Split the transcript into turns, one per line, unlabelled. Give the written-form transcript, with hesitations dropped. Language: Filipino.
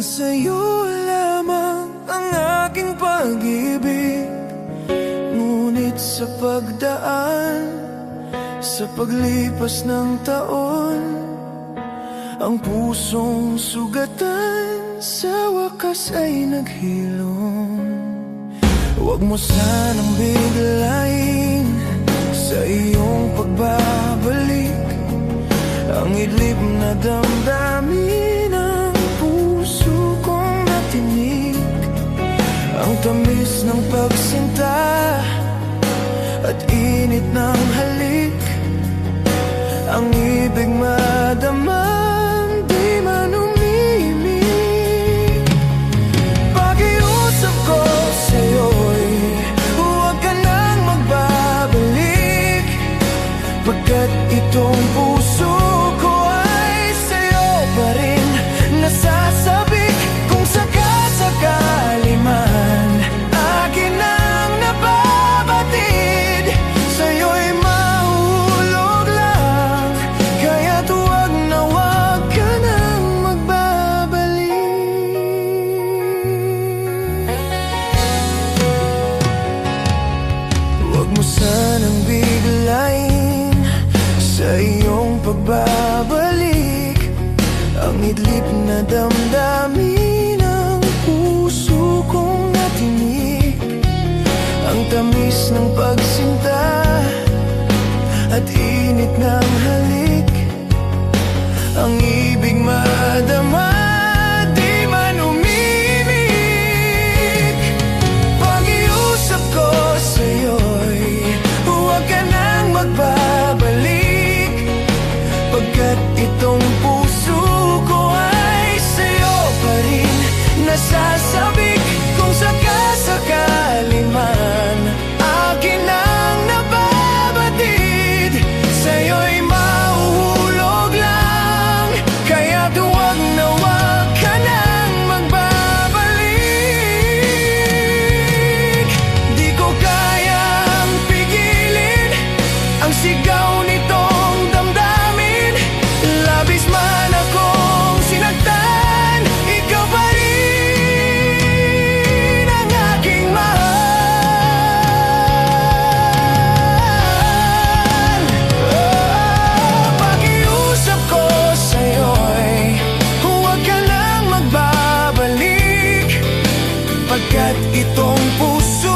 sa'yo lamang ang aking pag-ibig. Ngunit sa pagdaan, sa paglipas ng taon, ang pusong sugatan sa wakas ay naghilom. Huwag mo sanang biglain sa iyong pagbabalik ang idlip na damdamin ng puso kong natinig. Ang tamis ng pagsinta at init ng halik, ang ibig madama, di man umimik. Pakiusap ko sa'yo'y huwag ka nang magbabalik, pagkat itong puso ko ay sa'yo pa rin nasasabik. Kung sakasakali man akin ang nababatid, sa'yo'y mahulog lang, kaya't huwag na huwag ka nang magbabalik. Huwag mo sanang biglain sa iyong pagbabalik ang idlip na damdamin ng puso kong natinig. Ang tamis ng pagsinta at init ng halik, ang ibig madama, di man umimik. Pakiusap ko sa'yo'y huwag ka nang magbabalik, pagkat itong puso ko ay sa'yo pa rin nasasabik. Kung sakasakali man akin ang nababatid, sa'yo'y mahuhulog lang, kaya't huwag na huwag ka nang magbabalik. Di ko kayang pigilin ang sigaw nitong damdamin. Labis man akong sinaktan, ikaw pa rin ang aking mahal. Pakiusap ko sa'yo'y huwag ka nang magbabalik, pagkat itong puso